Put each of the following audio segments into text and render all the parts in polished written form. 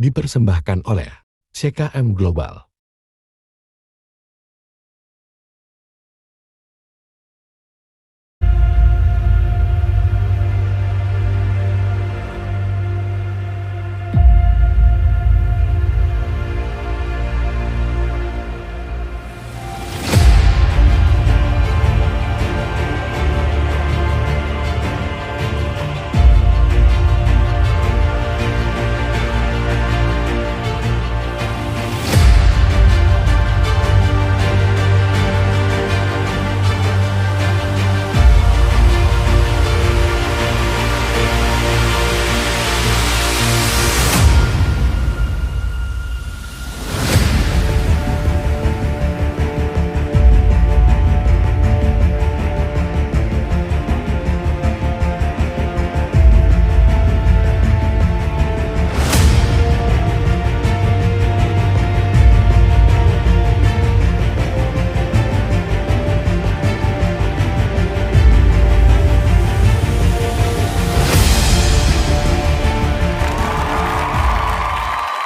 dipersembahkan oleh CKM Global.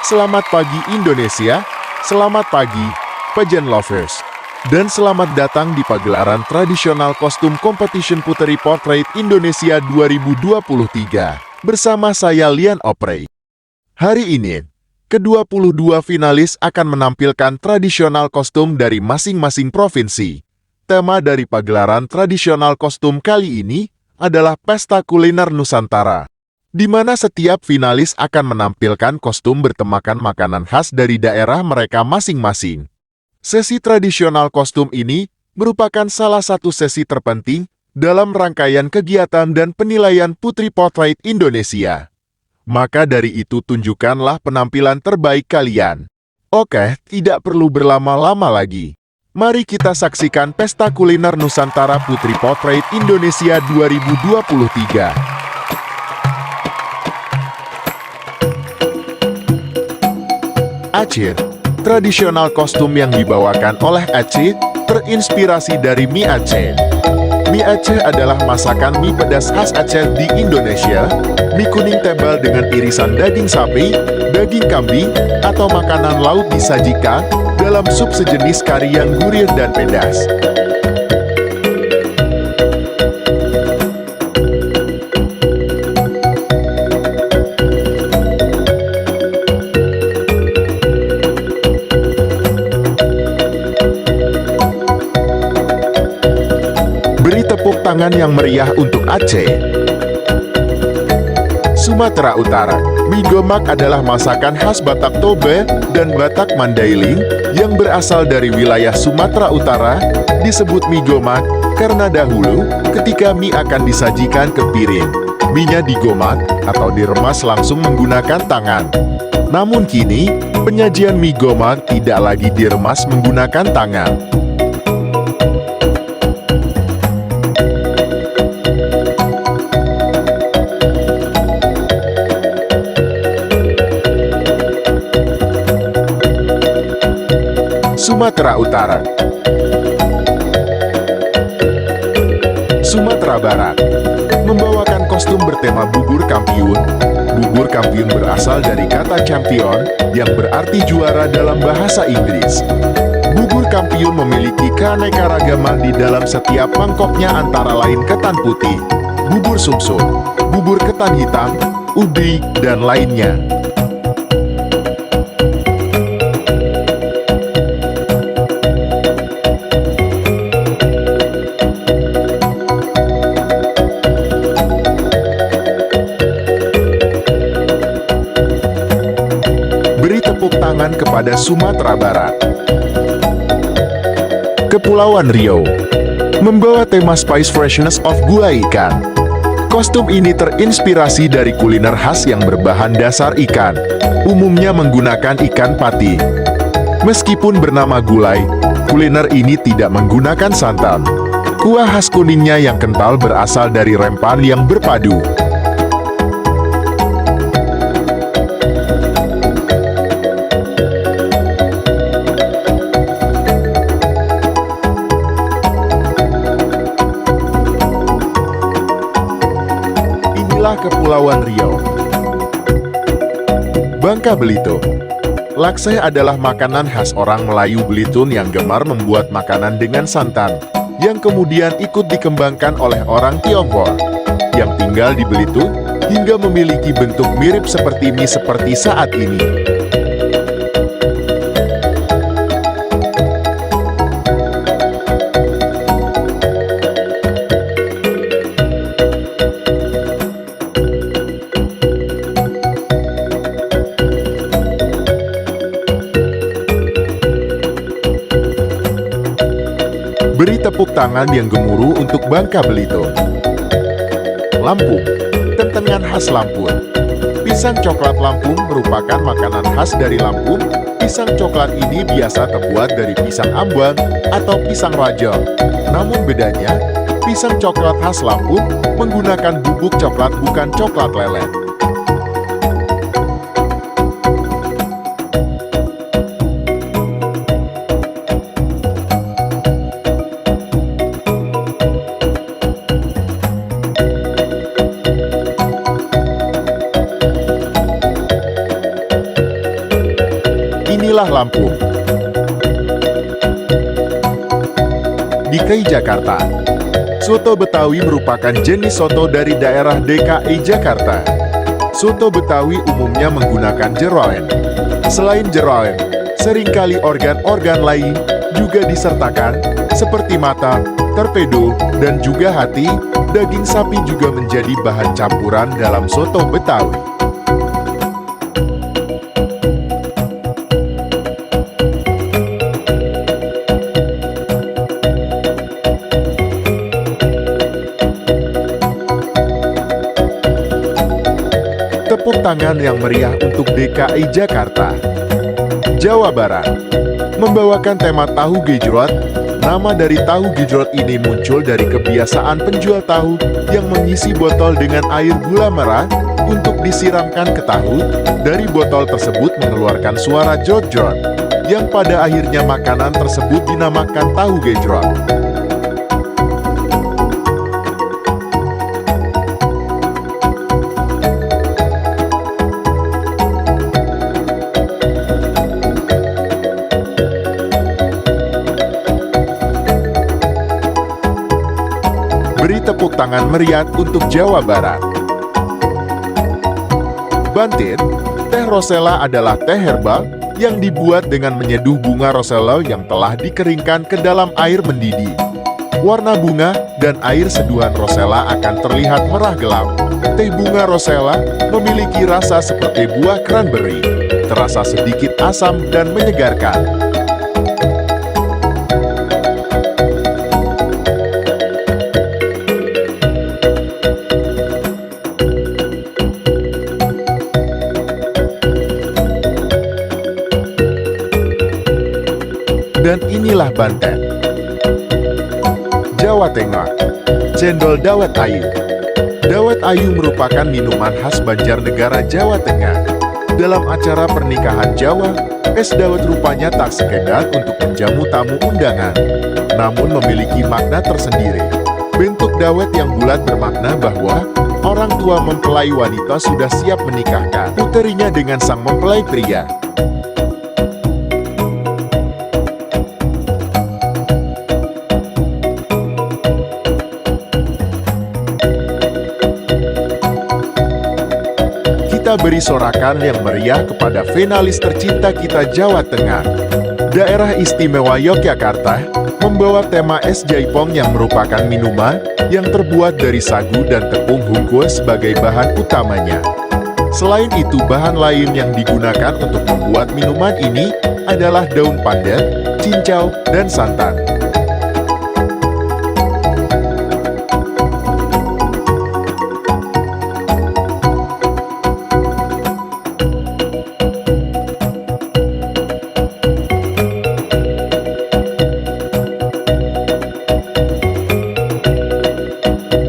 Selamat pagi Indonesia, selamat pagi pageant lovers, dan selamat datang di pagelaran tradisional kostum Competition Puteri Portrait Indonesia 2023 bersama saya Lian Oprey. Hari ini, ke-22 finalis akan menampilkan tradisional kostum dari masing-masing provinsi. Tema dari pagelaran tradisional kostum kali ini adalah Pesta Kuliner Nusantara, di mana setiap finalis akan menampilkan kostum bertemakan makanan khas dari daerah mereka masing-masing. Sesi tradisional kostum ini merupakan salah satu sesi terpenting dalam rangkaian kegiatan dan penilaian Putri Portrait Indonesia. Maka dari itu tunjukkanlah penampilan terbaik kalian. Oke, tidak perlu berlama-lama lagi. Mari kita saksikan Pesta Kuliner Nusantara Putri Portrait Indonesia 2023. Aceh, tradisional kostum yang dibawakan oleh Aceh terinspirasi dari mie Aceh. Mie Aceh adalah masakan mie pedas khas Aceh di Indonesia. Mie kuning tebal dengan irisan daging sapi, daging kambing, atau makanan laut disajikan dalam sup sejenis kari yang gurih dan pedas. Beri tepuk tangan yang meriah untuk Aceh. Sumatera Utara, mie gomak adalah masakan khas Batak Toba dan Batak Mandailing yang berasal dari wilayah Sumatera Utara. Disebut mie gomak karena dahulu ketika mie akan disajikan ke piring, mie-nya digomak atau diremas langsung menggunakan tangan. Namun kini, penyajian mie gomak tidak lagi diremas menggunakan tangan. Sumatera Utara. Sumatera Barat membawakan kostum bertema bubur kampiun. Bubur kampiun berasal dari kata champion yang berarti juara dalam bahasa Inggris. Bubur kampiun memiliki keanekaragaman di dalam setiap mangkoknya antara lain ketan putih, bubur sumsum, bubur ketan hitam, ubi, dan lainnya. Beri tepuk tangan kepada Sumatera Barat. Kepulauan Riau membawa tema Spice Freshness of gulai ikan. Kostum ini terinspirasi dari kuliner khas yang berbahan dasar ikan, umumnya menggunakan ikan pati. Meskipun bernama gulai, kuliner ini tidak menggunakan santan. Kuah khas kuningnya yang kental berasal dari rempan yang berpadu. Kepulauan Riau. Bangka Belitung. Lakseh adalah makanan khas orang Melayu Belitung yang gemar membuat makanan dengan santan, yang kemudian ikut dikembangkan oleh orang Tionghoa yang tinggal di Belitung hingga memiliki bentuk mirip seperti mie seperti saat ini. Beri tepuk tangan yang gemuruh untuk Bangka Belitung. Lampung, tentengan khas Lampung. Pisang coklat Lampung merupakan makanan khas dari Lampung. Pisang coklat ini biasa terbuat dari pisang ambang atau pisang raja. Namun bedanya, pisang coklat khas Lampung menggunakan bubuk coklat bukan coklat leleh. Inilah Lampung. DKI Jakarta. Soto Betawi merupakan jenis soto dari daerah DKI Jakarta. Soto Betawi umumnya menggunakan jeroen. Selain jeroen, seringkali organ-organ lain juga disertakan, seperti mata, torpedo, dan juga hati. Daging sapi juga menjadi bahan campuran dalam soto Betawi. Tepuk tangan yang meriah untuk DKI Jakarta. Jawa Barat membawakan tema tahu gejrot. Nama dari tahu gejrot ini muncul dari kebiasaan penjual tahu yang mengisi botol dengan air gula merah untuk disiramkan ke tahu. Dari botol tersebut mengeluarkan suara jot-jot, yang pada akhirnya makanan tersebut dinamakan tahu gejrot. Beri tepuk tangan meriah untuk Jawa Barat. Banten, teh rosella adalah teh herbal yang dibuat dengan menyeduh bunga rosella yang telah dikeringkan ke dalam air mendidih. Warna bunga dan air seduhan rosella akan terlihat merah gelap. Teh bunga rosella memiliki rasa seperti buah cranberry, terasa sedikit asam dan menyegarkan. Dan inilah Banten. Jawa Tengah, cendol dawet ayu. Dawet ayu merupakan minuman khas Banjarnegara, Jawa Tengah. Dalam acara pernikahan Jawa, es dawet rupanya tak sekedar untuk menjamu tamu undangan, namun memiliki makna tersendiri. Bentuk dawet yang bulat bermakna bahwa orang tua mempelai wanita sudah siap menikahkan puterinya dengan sang mempelai pria. Kita beri sorakan yang meriah kepada finalis tercinta kita Jawa Tengah. Daerah Istimewa Yogyakarta membawa tema es jaipong yang merupakan minuman yang terbuat dari sagu dan tepung hungkul sebagai bahan utamanya. Selain itu, bahan lain yang digunakan untuk membuat minuman ini adalah daun pandan, cincau, dan santan.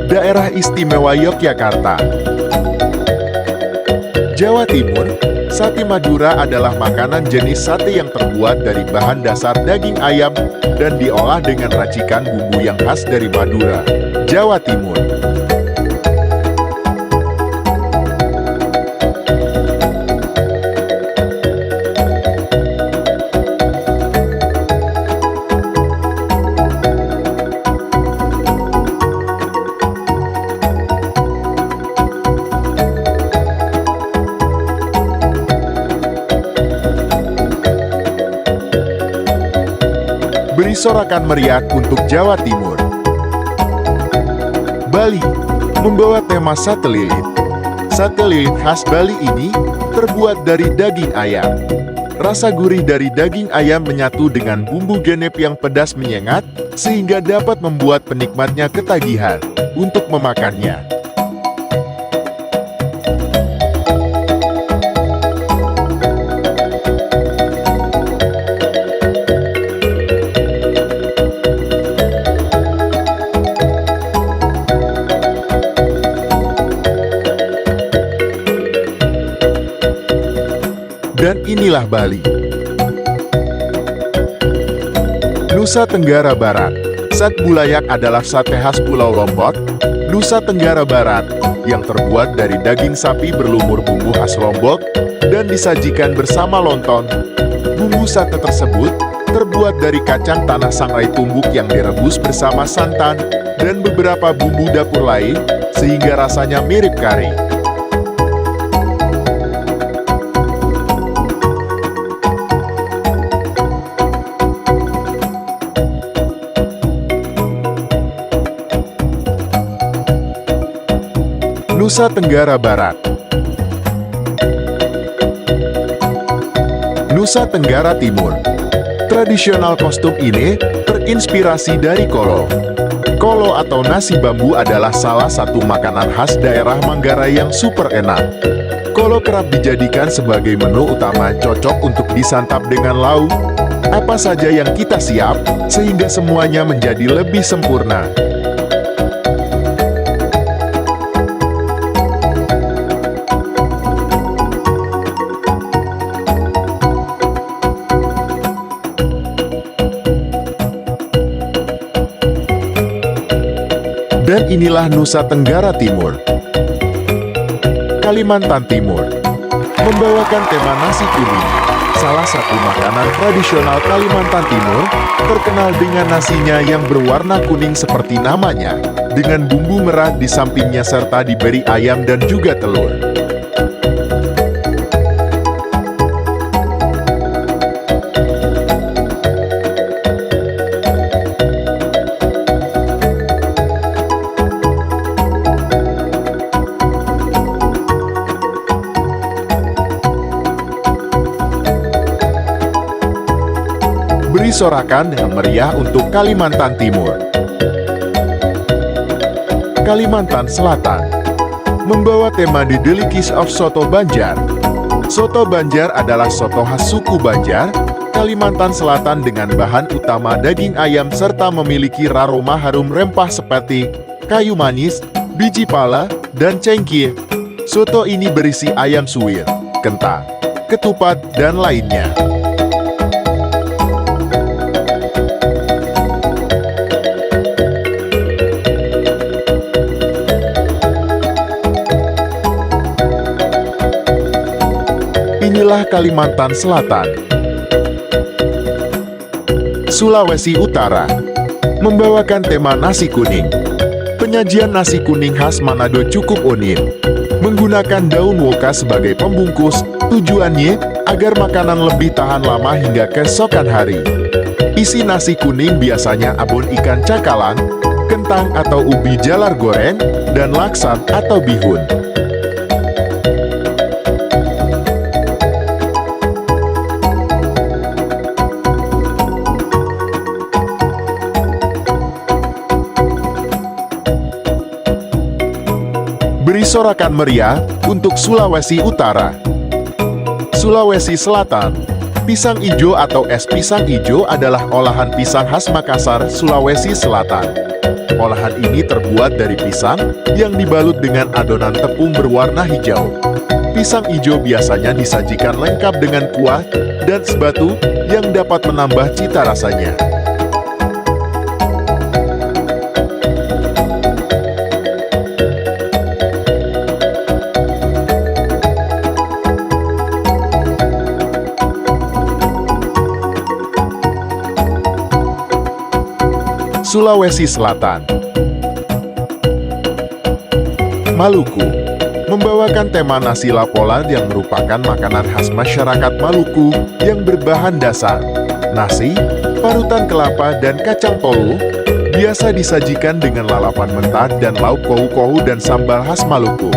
Daerah Istimewa Yogyakarta. Jawa Timur, sate Madura adalah makanan jenis sate yang terbuat dari bahan dasar daging ayam dan diolah dengan racikan bumbu yang khas dari Madura, Jawa Timur. sorakan meriah untuk Jawa Timur. Bali membawa tema sate lilit. Sate lilit khas Bali ini terbuat dari daging ayam. Rasa gurih dari daging ayam menyatu dengan bumbu genep yang pedas menyengat, sehingga dapat membuat penikmatnya ketagihan untuk memakannya. Dan inilah Bali. Nusa Tenggara Barat. Sat bulayak adalah sate khas Pulau Lombok, Nusa Tenggara Barat, yang terbuat dari daging sapi berlumur bumbu khas Lombok dan disajikan bersama lontong. Bumbu sate tersebut terbuat dari kacang tanah sangrai tumbuk yang direbus bersama santan dan beberapa bumbu dapur lain, sehingga rasanya mirip kari. Nusa Tenggara Barat. Nusa Tenggara Timur. Tradisional kostum ini terinspirasi dari kolo. Kolo atau nasi bambu adalah salah satu makanan khas daerah Manggarai yang super enak. Kolo kerap dijadikan sebagai menu utama cocok untuk disantap dengan lauk apa saja yang kita siap, sehingga semuanya menjadi lebih sempurna. Dan inilah Nusa Tenggara Timur. Kalimantan Timur membawakan tema nasi kuning. Salah satu makanan tradisional Kalimantan Timur, terkenal dengan nasinya yang berwarna kuning seperti namanya, dengan bumbu merah di sampingnya serta diberi ayam dan juga telur. Beri sorakan yang meriah untuk Kalimantan Timur. Kalimantan Selatan membawa tema The Delicacies of Soto Banjar. Soto Banjar adalah soto khas suku Banjar, Kalimantan Selatan dengan bahan utama daging ayam serta memiliki aroma harum rempah seperti kayu manis, biji pala, dan cengkeh. Soto ini berisi ayam suwir, kentang, ketupat, dan lainnya. Inilah Kalimantan Selatan. Sulawesi Utara membawakan tema nasi kuning. Penyajian nasi kuning khas Manado cukup unik. Menggunakan daun woka sebagai pembungkus, tujuannya agar makanan lebih tahan lama hingga keesokan hari. Isi nasi kuning biasanya abon ikan cakalang, kentang atau ubi jalar goreng, dan laksat atau bihun. Beri sorakan meriah untuk Sulawesi Utara. Sulawesi Selatan. Pisang ijo atau es pisang ijo adalah olahan pisang khas Makassar, Sulawesi Selatan. Olahan ini terbuat dari pisang yang dibalut dengan adonan tepung berwarna hijau. Pisang ijo biasanya disajikan lengkap dengan kuah dan sebatu yang dapat menambah cita rasanya. Sulawesi Selatan. Maluku membawakan tema nasi lapolan yang merupakan makanan khas masyarakat Maluku yang berbahan dasar Nasi, parutan kelapa, dan kacang polong biasa disajikan dengan lalapan mentah dan lauk kohu-kohu dan sambal khas Maluku.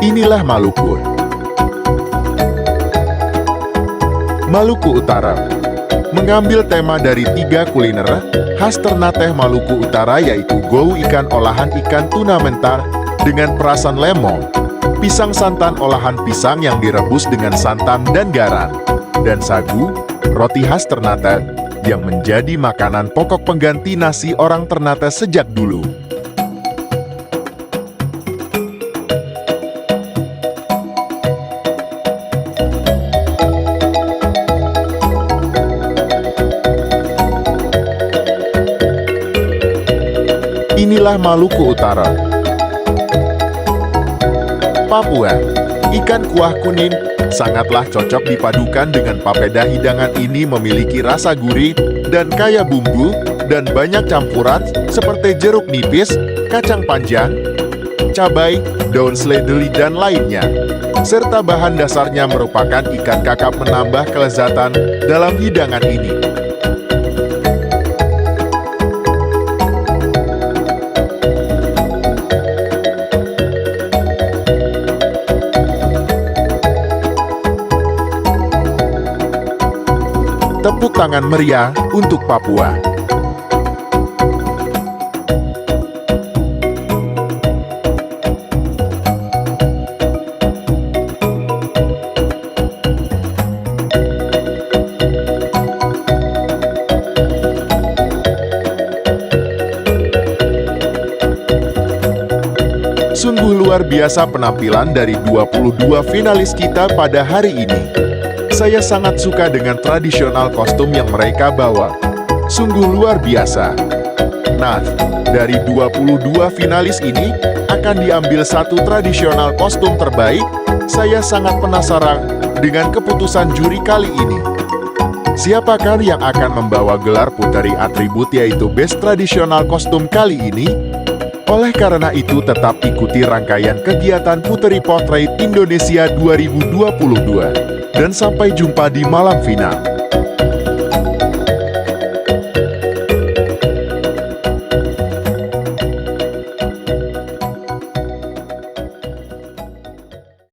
Inilah Maluku. Maluku Utara mengambil tema dari 3 kuliner khas Ternate Maluku Utara, yaitu gohu ikan olahan ikan tuna mentah dengan perasan lemon, pisang santan olahan pisang yang direbus dengan santan dan garam, dan sagu, roti khas Ternate yang menjadi makanan pokok pengganti nasi orang Ternate sejak dulu. Inilah Maluku Utara. Papua, ikan kuah kuning sangatlah cocok dipadukan dengan papeda. Hidangan ini memiliki rasa gurih dan kaya bumbu dan banyak campuran seperti jeruk nipis, kacang panjang, cabai, daun seledri, dan lainnya. Serta bahan dasarnya merupakan ikan kakap menambah kelezatan dalam hidangan ini. Tepuk tangan meriah untuk Papua. Sungguh luar biasa penampilan dari 22 finalis kita pada hari ini. Saya sangat suka dengan tradisional kostum yang mereka bawa. Sungguh luar biasa. Nah, dari 22 finalis ini akan diambil satu tradisional kostum terbaik. Saya sangat penasaran dengan keputusan juri kali ini. Siapakah yang akan membawa gelar puteri atribut, yaitu Best Tradisional Kostum kali ini? Oleh karena itu, tetap ikuti rangkaian kegiatan Puteri Portrait Indonesia 2022. Dan sampai jumpa di malam final.